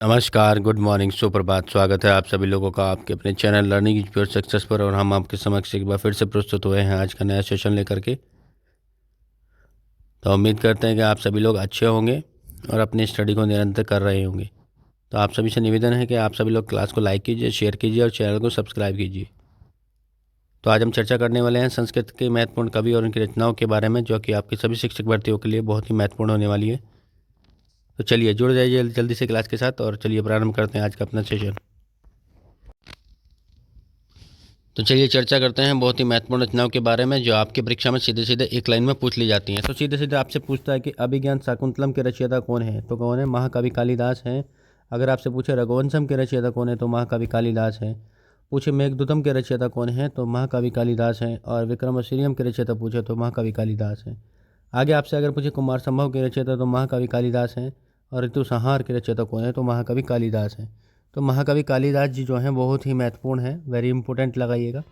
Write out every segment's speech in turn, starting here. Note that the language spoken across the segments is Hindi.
नमस्कार, गुड मॉर्निंग, सुप्रभात। स्वागत है आप सभी लोगों का आपके अपने channel learning is pure success पर। और हम आपके समक्ष एक बार फिर से प्रस्तुत हुए हैं आज का नया सेशन लेकर के। तो उम्मीद करते हैं कि आप सभी लोग अच्छे होंगे और अपनी स्टडी को निरंतर कर रहे होंगे। तो आप सभी से निवेदन है कि आप सभी लोग क्लास को लाइक कीजिए, शेयर कीजिए और चैनल को सब्सक्राइब कीजिए। तो आज हम चर्चा करने वाले हैं संस्कृत के महत्वपूर्ण कवि और उनकी रचनाओं के बारे में, जो कि आपकी सभी शिक्षक भर्तियों के लिए बहुत ही महत्वपूर्ण होने वाली है। तो चलिए जुड़ जाइए जल्दी से क्लास के साथ और चलिए प्रारंभ करते हैं आज का अपना सेशन। तो चलिए चर्चा करते हैं बहुत ही महत्वपूर्ण रचनाओं के बारे में, जो आपकी परीक्षा में सीधे सीधे एक लाइन में पूछ ली जाती हैं। तो सीधे सीधे आपसे पूछता है कि अभिज्ञान शाकुंतलम के रचयिता कौन है? तो कौन है? महाकवि कालिदास हैं। अगर आपसे पूछे रघुवंशम के रचयिता कौन है? तो महाकवि कालिदास हैं। पूछे मेघदूतम के रचयिता कौन है? तो महाकवि कालिदास हैं। और विक्रमाशीर्यम के रचयिता पूछे तो महाकवि कालिदास हैं। आगे आपसे अगर पूछे कुमार संभव के रचयिता तो महाकवि कालिदास हैं। और ऋतु संहार के रचयिता कौन है? तो महाकवि कालिदास हैं। तो महाकवि कालिदास जी जो हैं बहुत ही महत्वपूर्ण हैं। वेरी इंपॉर्टेंट लगाइएगा,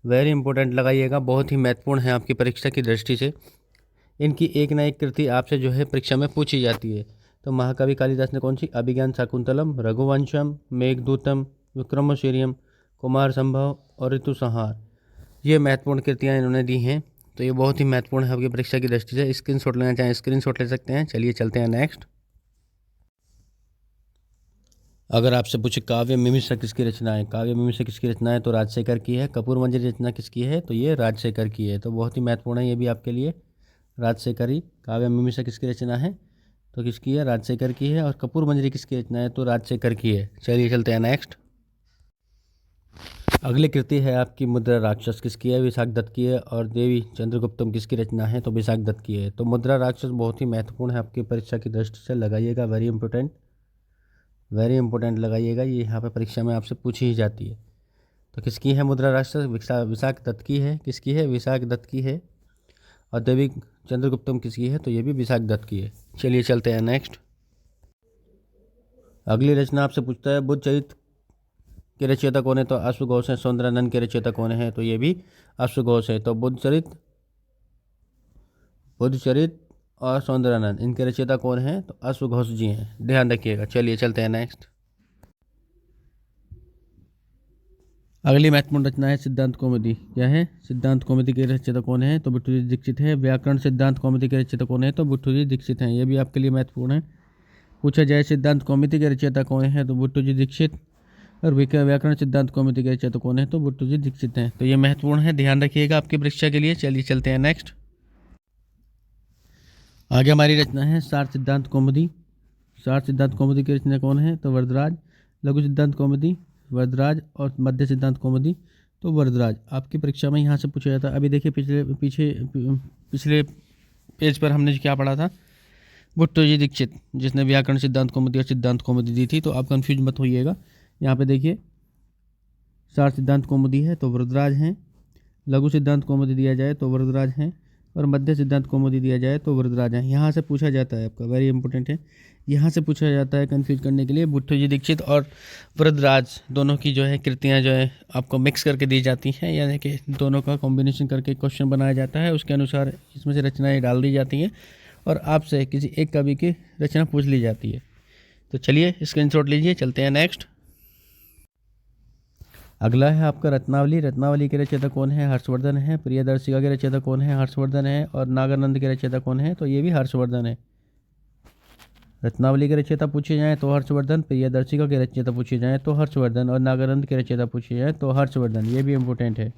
वेरी इंपॉर्टेंट लगाइएगा, बहुत ही महत्वपूर्ण है आपकी परीक्षा की दृष्टि से। इनकी एक ना एक कृति आपसे जो है परीक्षा में पूछी जाती है। तो महाकवि कालिदास ने कौन सी? अभिज्ञान शाकुंतलम, रघुवंशम, मेघदूतम, विक्रमोर्वशीयम, कुमार संभव और ऋतु संहार, ये महत्वपूर्ण कृतियाँ इन्होंने दी हैं। तो ये बहुत ही महत्वपूर्ण है आपकी परीक्षा की दृष्टि से। स्क्रीनशॉट लेना चाहें स्क्रीनशॉट ले सकते हैं। चलिए चलते हैं नेक्स्ट। अगर आपसे पूछे काव्य मीमांसा किसकी रचना है? काव्य मीमांसा किसकी रचना है? तो राजशेखर की है। कपूर मंजरी रचना किसकी है? तो ये राजशेखर की है। तो बहुत ही महत्वपूर्ण है ये भी आपके लिए, राजशेखर ही। काव्य मीमांसा किसकी रचना है? तो किसकी है? राजशेखर की है। और कपूर मंजरी किसकी रचना है? तो राजशेखर की है। चलिए चलते हैं नेक्स्ट। अगली कृति है आपकी मुद्रा राक्षस, किसकी है? विशाख दत्त की है। और देवी चंद्रगुप्तम किसकी रचना है? तो विशाख दत्त की है। तो मुद्रा राक्षस बहुत ही महत्वपूर्ण है आपकी परीक्षा की दृष्टि से, लगाइएगा, वेरी इंपॉर्टेंट, वेरी इंपॉर्टेंट लगाइएगा, ये यहाँ पे परीक्षा में आपसे पूछी ही जाती है। तो किसकी है मुद्रा राक्षस? विशाख दत्त की है। किसकी है? विशाख दत्त की है। और देवी चंद्रगुप्तम किसकी है? तो ये भी विशाख दत्त की है। चलिए चलते हैं नेक्स्ट। अगली रचना आपसे पूछता है बुद्ध चरित के रचयिता कौन है? तो अश्वघोष है। सौंदरानंद के रचयिता कौन है? तो ये भी अश्वघोष है। तो बुद्ध चरित और सौंदरानंद, इनके रचयिता कौन है? तो अश्वघोष जी हैं, ध्यान रखिएगा। चलिए चलते हैं नेक्स्ट। अगली महत्वपूर्ण रचना है सिद्धांत कौमुदी। क्या है? सिद्धांत कौमुदी के रचयिता कौन है? तो बिट्टू जी दीक्षित है। व्याकरण सिद्धांत कौमुदी के रचयिता कौन है? तो बिट्टू जी दीक्षित हैं। ये भी आपके लिए महत्वपूर्ण है। पूछा जाए सिद्धांत कौमुदी के रचयिता कौन है? तो बिट्टू जी दीक्षित। और व्याकरण सिद्धांत कौमुदी के रचयिता कौन है? तो बिट्टू जी दीक्षित हैं। तो ये महत्वपूर्ण है, ध्यान रखिएगा आपकी परीक्षा के लिए। चलिए चलते हैं नेक्स्ट। आगे हमारी रचना है सार सिद्धांत कौमुदी। सार सिद्धांत कौमुदी की रचना कौन है? तो वरदराज। लघु सिद्धांत कौमुदी वरदराज। और मध्य सिद्धांत कौमुदी तो वरदराज। आपकी परीक्षा में यहाँ से पूछा जाता है। अभी देखिए पिछले पेज पर हमने क्या पढ़ा था? बिट्टू जी दीक्षित, जिसने व्याकरण सिद्धांत कौमुदी और सिद्धांत कौमुदी दी थी। तो आप कंफ्यूज मत होइएगा। यहाँ पे देखिए सार सिद्धांत कौमुदी है तो वरदराज हैं। लघु सिद्धांत कौमुदी दिया जाए तो वरदराज हैं। और मध्य सिद्धांत कौमुदी दिया जाए तो वरदराज हैं। यहाँ से पूछा जाता है, आपका वेरी इंपॉर्टेंट है, यहाँ से पूछा जाता है कंफ्यूज करने के लिए, बिट्टू जी दीक्षित और वरदराज दोनों की जो है कृतियाँ जो है आपको मिक्स करके दी जाती हैं, यानी कि दोनों का कॉम्बिनेशन करके क्वेश्चन बनाया जाता है। उसके अनुसार इसमें से रचनाएँ डाल दी जाती हैं और आपसे किसी एक कवि की रचना पूछ ली जाती है। तो चलिए स्क्रीनशॉट लीजिए, चलते हैं नेक्स्ट। अगला है आपका रत्नावली। रत्नावली के रचयिता कौन है? हर्षवर्धन है। प्रियदर्शिका के रचयिता कौन है? हर्षवर्धन है। और नागानंद के रचयिता कौन है? तो ये भी हर्षवर्धन है। रत्नावली के रचयिता पूछे जाएँ तो हर्षवर्धन, प्रियदर्शिका के रचयिता पूछे जाएँ तो हर्षवर्धन, और नागानंद के रचयिता पूछे जाएँ तो हर्षवर्धन। ये भी इम्पोर्टेंट है,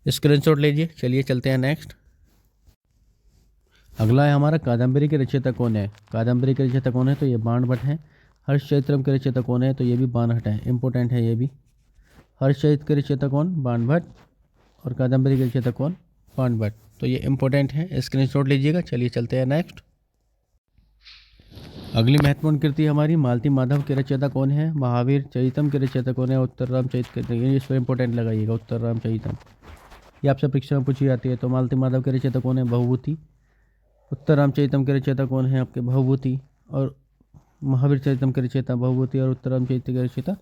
स्क्रीनशॉट लीजिए। चलिए चलते हैं नेक्स्ट। अगला है हमारा कादम्बरी के रचयिता कौन है? कादम्बरी के रचयिता कौन है? तो ये बाणभट्ट हैं। हर्षचरित्रम के रचयिता कौन है? तो ये भी बाणभट्ट है, इंपॉर्टेंट है ये भी। हर्षचरित्र के रचयिता कौन? बाणभट्ट। और कादम्बरी के रचयिता कौन? बाणभट्ट। तो ये इंपॉर्टेंट है, स्क्रीनशॉट लीजिएगा। चलिए चलते हैं नेक्स्ट। अगली महत्वपूर्ण कृति हमारी मालती माधव के रचयिता कौन है? महावीर चरितम के रचयिता कौन है? उत्तर रामचरित के, ये इस पर इंपॉर्टेंट लगाइएगा, उत्तर रामचरितम, ये आपसे परीक्षा में पूछी जाती है। तो मालती माधव के रचयिता कौन है? भवभूति। उत्तर रामचरितम के रचयिता कौन है आपके? भवभूति। और महावीर चरितम के रचयिता भवभूति और उत्तर रामचरित के रचयिता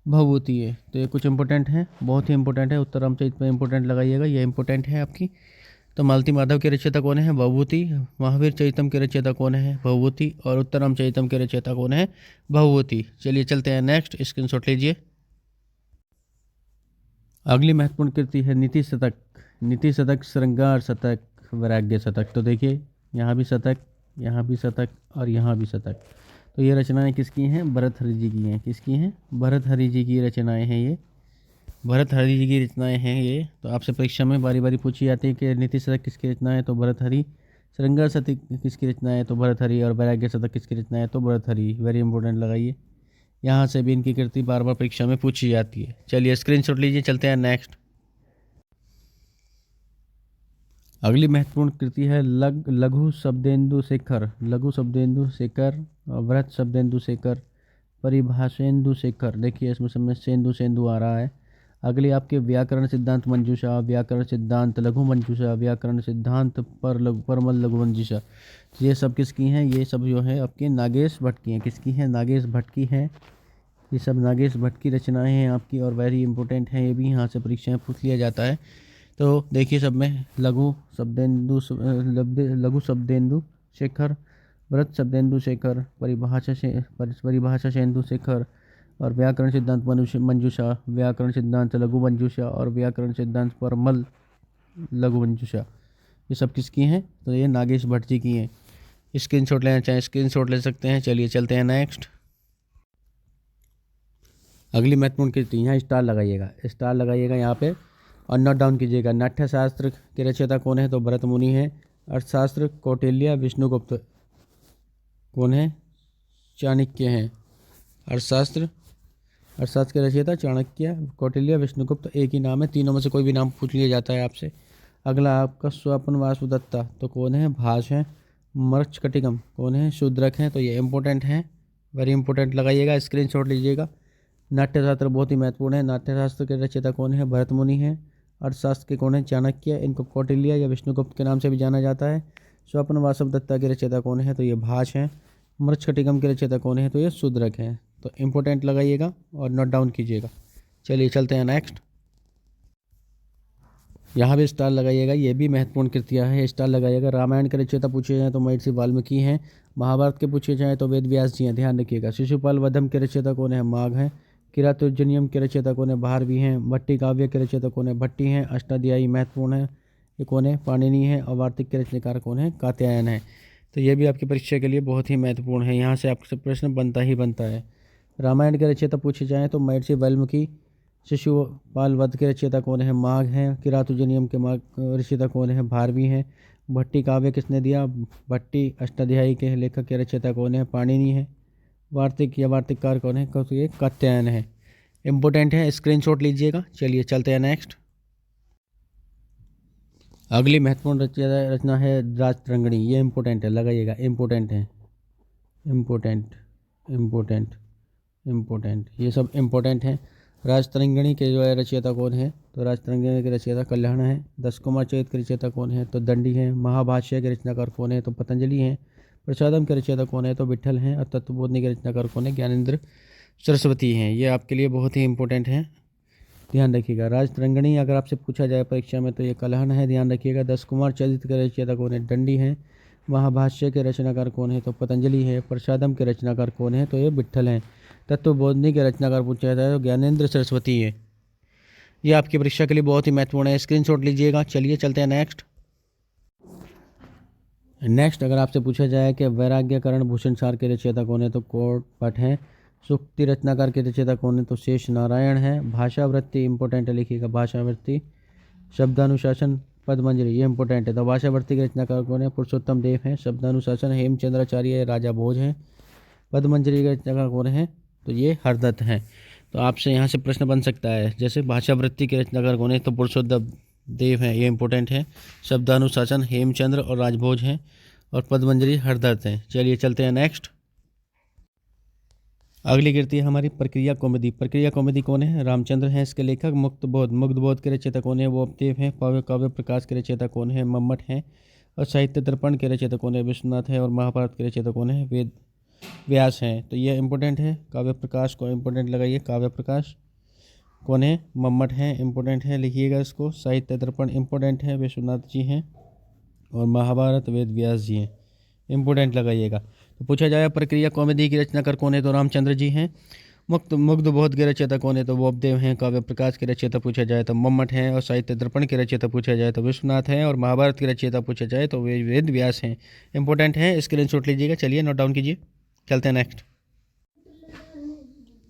भवभूति है। तो ये कुछ इंपॉर्टेंट है, बहुत ही इंपॉर्टेंट है। उत्तर रामचरित में इंपॉर्टेंट लगाइएगा, ये इंपॉर्टेंट है आपकी तो मालती माधव के रचयिता कौन है? भवभूति। महावीर चरितम के रचयिता कौन है? भवभूति। और उत्तरम चरितम के रचयिता कौन है? भवभूति। चलिए चलते हैं नेक्स्ट, स्क्रीनशॉट लीजिए। अगली महत्वपूर्ण कृति है नीति शतक। नीति शतक, श्रृंगार शतक, वैराग्य शतक। तो देखिए यहाँ भी शतक, यहाँ भी शतक और यहाँ भी शतक। तो ये रचनाएं किसकी हैं? भर्तृहरि जी की हैं। किसकी हैं? भर्तृहरि जी की रचनाएं हैं ये। भर्तृहरि जी की रचनाएं हैं ये। तो आपसे परीक्षा में बारी बारी पूछी जाती है कि नीति शतक किसकी रचना है? तो भर्तृहरि। श्रृंगार शतक किसकी रचना है? तो भर्तृहरि। और वैराग्य शतक किसकी रचना है? तो भर्तृहरि। वेरी इंपॉर्टेंट लगाइए, यहाँ से भी इनकी कृति बार बार परीक्षा में पूछी जाती है। चलिए स्क्रीनशॉट लीजिए, चलते हैं नेक्स्ट। अगली महत्वपूर्ण कृति है लघु शब्देन्दु शेखर। लघु शब्देन्दु शेखर, वृहत शब्देन्दु शेखर, परिभाषेन्दु शेखर। देखिए इसमें सब सेंदु सेंदु आ रहा है। अगली आपके व्याकरण सिद्धांत मंजूषा, व्याकरण सिद्धांत लघु मंजूषा, व्याकरण सिद्धांत परमल लघु मंजूषा। ये सब किसकी हैं? ये सब जो है आपके नागेश भट्ट की हैं। किसकी हैं? नागेश भट्ट की हैं। ये सब नागेश भट्ट की रचनाएं हैं आपकी और वेरी इंपॉर्टेंट हैं। ये भी यहाँ से परीक्षा में पूछ लिया जाता है। तो देखिए सब में लघु शब्देन्दु शेखर, वृहत शब्देन्दु शेखर, परिभाषा सेन्दु शेखर और व्याकरण सिद्धांत मंजूषा, व्याकरण सिद्धांत लघु मंजूषा और व्याकरण सिद्धांत परमल लघु मंजूषा। ये सब किसकी हैं? तो ये नागेश भट्ट जी की हैं। स्क्रीनशॉट लेना चाहें स्क्रीनशॉट ले सकते हैं। चलिए चलते हैं नेक्स्ट। अगली महत्वपूर्ण कृति, यहाँ स्टार लगाइएगा, स्टार लगाइएगा यहाँ पे और नोट डाउन कीजिएगा। नाट्यशास्त्र के रचयिता कौन है? तो भरत मुनि है। अर्थशास्त्र कौटिल्य विष्णुगुप्त। कौन है? चाणक्य हैं। अर्थशास्त्र के रचयिता चाणक्य, कौटिल्य, विष्णुगुप्त। एक ही नाम है, तीनों में से कोई भी नाम पूछ लिया जाता है आपसे। अगला आपका स्वपन वासुदत्ता, तो कौन है? भाष हैं। मृच्छकटिकम कौन है? शूद्रक हैं। तो ये इंपॉर्टेंट हैं, वेरी इंपॉर्टेंट लगाइएगा, स्क्रीनशॉट लीजिएगा। नाट्यशास्त्र बहुत ही महत्वपूर्ण है। नाट्यशास्त्र के रचयिता कौन है? भरत मुनि हैं। अर्थशास्त्र के कौन है? चाणक्य। इनको कौटिल्य या विष्णुगुप्त के नाम से भी जाना जाता है। स्वपन वासुदत्ता के रचयिता कौन है? तो ये भाष हैं। मृच्छकटिकम के रचयिता कौन है? तो ये शूद्रक हैं। तो इंपॉर्टेंट लगाइएगा और नोट डाउन कीजिएगा। चलिए चलते हैं नेक्स्ट। यहाँ भी स्टार लगाइएगा, ये भी महत्वपूर्ण कृतियाँ हैं, स्टार लगाइएगा। रामायण के रचयिता पूछे जाएँ तो महर्षि वाल्मीकि हैं। महाभारत के पूछे जाएँ तो वेद व्यास जी हैं, ध्यान रखिएगा। शिशुपाल वधम के रचयिता कौन है? माघ हैं। किरातोज्जनियम के रचयिता कौन है? भारवी हैं। भट्टी काव्य के रचयिता कौन है? भट्टी हैं। अष्टाध्यायी महत्वपूर्ण है, ये कौन है? पाणिनि है। और वार्तिक के रचनाकार कौन है? कात्यायन है। तो ये भी आपकी परीक्षा के लिए बहुत ही महत्वपूर्ण है, यहाँ से आपसे प्रश्न बनता ही बनता है। रामायण के रचयिता पूछे जाएँ तो महर्षि वाल्मीकि। शिशुपाल वध के रचयिता कौन है? माघ हैं। किरातोज्जनियम के रचयिता कौन है? भारवी हैं। भट्टी काव्य किसने दिया? भट्टी। अष्टाध्यायी के लेखक के रचयिता कौन है? पाणिनि है। वार्तिक या वार्तिककार कौन है? तो ये कात्यायन है। इंपॉर्टेंट है, स्क्रीनशॉट लीजिएगा। चलिए चलते हैं नेक्स्ट। अगली महत्वपूर्ण रचना है राजतरंगिणी। ये इंपॉर्टेंट है, लगाइएगा, इंपॉर्टेंट है, इंपॉर्टेंट इंपॉर्टेंट इंपॉर्टेंट, ये सब इंपॉर्टेंट हैं। राजतरंगिणी के जो है रचयिता कौन है? तो राजतरंगिणी के रचयिता कल्याण है। 10 कुमार चरित के रचयिता कौन है? तो दंडी है। महाभाष्य के रचनाकार कौन है? तो पतंजलि हैं। प्रसादम के रचयिता कौन है? तो विठल हैं। और तत्वबोधनी के रचनाकार कौन है? ज्ञानेंद्र सरस्वती हैं। ये आपके लिए बहुत ही इंपॉर्टेंट है, ध्यान रखिएगा। राजतरंगिणी अगर आपसे पूछा जाए परीक्षा में तो ये कलहन है, ध्यान रखिएगा। 10 कुमार चरित के रचयिता कौन है? दंडी हैं। महाभाष्य के रचनाकार कौन है? तो पतंजलि है। प्रसादम के रचनाकार कौन है? तो ये विठल हैं। तत्वबोधनी के रचनाकार पूछा जाता है तो ज्ञानेंद्र सरस्वती है। ये आपकी परीक्षा के लिए बहुत ही महत्वपूर्ण है, स्क्रीनशॉट लीजिएगा। चलिए चलते हैं नेक्स्ट। अगर आपसे पूछा जाए कि वैराग्यकरण भूषण सार के रचयिता कौन है? तो कोट भट्ट हैं। सूक्ति रचनाकार के रचयिता कौन है? तो शेष नारायण है। भाषावृत्ति इंपॉर्टेंट है, लिखिएगा, भाषावृत्ति। शब्दानुशासन पदमंजरी, ये इंपॉर्टेंट है। तो भाषावृत्ति के रचनाकार कौन है? पुरुषोत्तम देव हैं। शब्दानुशासन हेमचंद्राचार्य, राजा भोज हैं। पदमंजरी के रचनाकार कौन है? तो ये हरदत्त हैं। तो आपसे यहाँ से प्रश्न बन सकता है, जैसे भाषावृत्ति के रचनाकार कौन है? तो पुरुषोत्तम देव हैं, ये इंपॉर्टेंट है। शब्दानुशासन हेमचंद्र और राजभोज हैं। और पदमंजरी हरदत्त हैं। चलिए चलते हैं नेक्स्ट। अगली कृति है हमारी प्रक्रिया कौमुदी। प्रक्रिया कौमुदी कौन है? रामचंद्र हैं इसके लेखक। मुक्तबोध के रचयिता कौन है? वो अपदेव हैं। काव्य प्रकाश के रचयिता कौन है? मम्मट हैं। और साहित्य दर्पण के रचयिता कौन है? विश्वनाथ है। और महाभारत के रचयिता कौन है? वेद व्यास हैं। तो ये इंपॉर्टेंट है। काव्य प्रकाश को इंपॉर्टेंट लगाइए। काव्य प्रकाश कौन है? मम्मट हैं, इंपॉर्टेंट है, लिखिएगा इसको। साहित्य दर्पण इंपॉर्टेंट है, विश्वनाथ जी हैं। और महाभारत वेद व्यास जी हैं। इम्पोर्टेंट लगाइएगा। तो पूछा जाए प्रक्रिया कौमुदी की रचनाकार कौन है, तो रामचंद्र जी हैं। मुग्ध बोध के रचयिता कौन है, तो बोपदेव हैं। काव्य प्रकाश के रचयिता पूछा जाए तो मम्मट हैं। और साहित्य दर्पण के रचयिता पूछा जाए तो विश्वनाथ हैं। और महाभारत के रचयिता पूछा जाए तो वेद व्यास हैं। इंपॉर्टेंट है, स्क्रीनशॉट लीजिएगा। चलिए नोट डाउन कीजिए, चलते हैं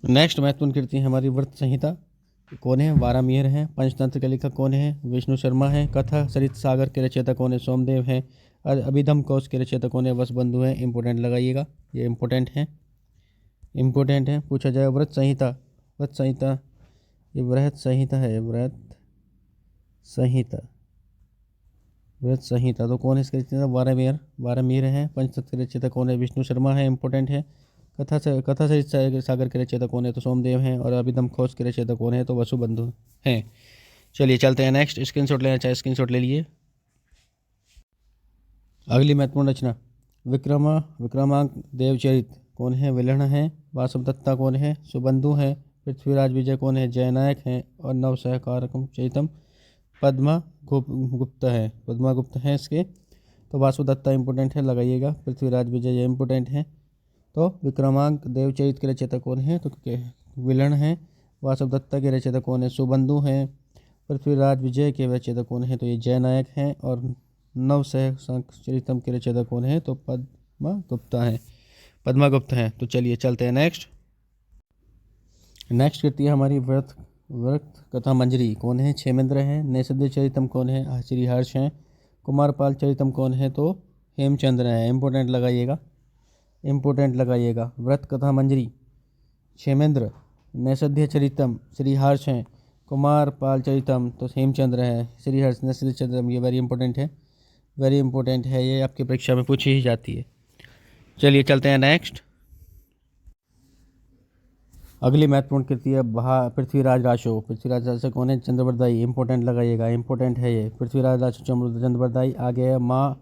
नेक्स्ट महत्वपूर्ण कृति है हमारी व्रत संहिता। कौन है, वारामिहिर हैं। पंचतंत्र के लेखक कौन है, विष्णु शर्मा है। कथा सरित सागर के रचयिता कौन है, सोमदेव हैं। अभिधम कोश के रचयिता कौन है, वसुबंधु हैं। इंपॉर्टेंट लगाइएगा, ये इंपॉर्टेंट है। पूछा जाए व्रत संहिता, ये व्रत संहिता है। व्रत संहिता तो कौन है इसके रचयिता, वारामिहिर है। पंचतंत्र के रचयिता कौन है, विष्णु शर्मा है। इंपॉर्टेंट है। कथा सरित सागर के रचयिता कौन है, तो सोमदेव हैं। और अभिधम खोज के रचयिता कौन है, तो वसुबंधु हैं। चलिए चलते हैं नेक्स्ट। स्क्रीनशॉट लेना चाहे स्क्रीनशॉट ले लिए। अगली महत्वपूर्ण रचना विक्रमांक देवचरित कौन है, विलहण है। वासवदत्ता कौन है, सुबंधु है। पृथ्वीराज विजय कौन है, जयनायक हैं। और नव सहकारकम चैतम पद्मागुप्त है इसके। तो वासुदत्ता इंपोर्टेंट है, लगाइएगा। पृथ्वीराज विजय ये इंपोर्टेंट है। तो विक्रमांक देवचरित के रचयिता कौन है, तो विलहण है। वासवदत्ता के रचयिता कौन है, सुबंधु हैं। पृथ्वीराज विजय के रचयिता कौन है, तो ये जयनायक हैं। और नव चरितम के रचयिता कौन है, तो पद्मागुप्त हैं। तो चलिए चलते हैं नेक्स्ट कृति है हमारी व्रत कथा मंजरी। कौन है, क्षेमेंद्र हैं। नैषधीय चरितम कौन है, श्रीहर्ष हैं। कुमारपाल चरितम कौन है, तो हेमचंद्र हैं। इंपोर्टेंट लगाइएगा। व्रत कथा मंजरी क्षेमेंद्र, नैषधीय चरितम श्रीहर्ष हैं। कुमारपाल चरितम तो हेमचंद्र है। श्रीहर्ष नैषधीय चरितम ये वेरी इंपॉर्टेंट है। ये आपकी परीक्षा में पूछी ही जाती है। चलिए चलते हैं नेक्स्ट। अगली महत्वपूर्ण कृति है पृथ्वीराज रासो कौन है, चंद्रवरदाई। इंपॉर्टेंट लगाइएगा, इंपॉर्टेंट है ये। पृथ्वीराज रासो चंद्रवरदाई। आगे है माँ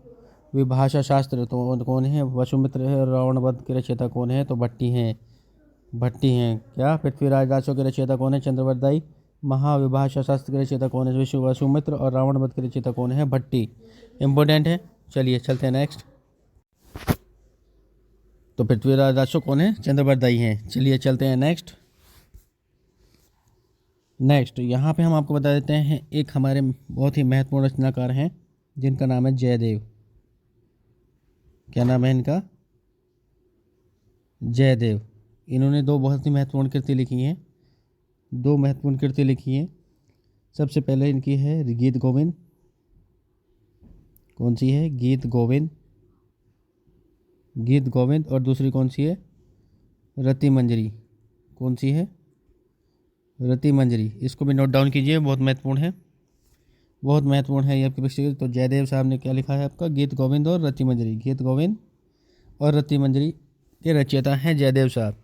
विभाषा शास्त्र, तो कौन है, वसुमित्र है। रावणवध के रचयिता कौन है, तो भट्टी हैं। क्या पृथ्वीराज रासो के रचयिता कौन है, चंद्रवरदाई। महाविभाषा शास्त्र के रचयिता कौन है, वसुमित्र। और रावणवध के रचयिता कौन है, भट्टी। इंपॉर्टेंट है। चलिए चलते हैं नेक्स्ट। तो पृथ्वीराज रासो कौन है, चंद्रवरदाई हैं। चलिए चलते हैं नेक्स्ट। यहाँ पे हम आपको बता देते हैं एक हमारे बहुत ही महत्वपूर्ण रचनाकार हैं जिनका नाम है जयदेव। क्या नाम है इनका, जयदेव। इन्होंने दो बहुत ही महत्वपूर्ण कृति लिखी हैं। सबसे पहले इनकी है गीत गोविंद। कौन सी है, गीत गोविंद। और दूसरी कौन सी है, रति मंजरी। कौन सी है, रति मंजरी। इसको भी नोट डाउन कीजिए, बहुत महत्वपूर्ण है ये आपकी परीक्षा। तो जयदेव साहब ने क्या लिखा है आपका, गीत गोविंद और रति मंजरी के रचयिता हैं जयदेव साहब।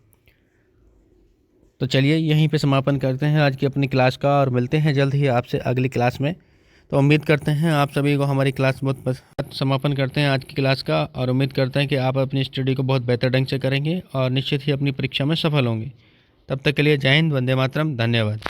तो चलिए यहीं पे समापन करते हैं आज की अपनी क्लास का, और मिलते हैं जल्द ही आपसे अगली क्लास में। तो उम्मीद करते हैं आप सभी को हमारी क्लास बहुत पसंद। समापन करते हैं आज की क्लास का, और उम्मीद करते हैं कि आप अपनी स्टडी को बहुत बेहतर ढंग से करेंगे और निश्चित ही अपनी परीक्षा में सफल होंगे। तब तक के लिए जय हिंद, वंदे मातरम, धन्यवाद।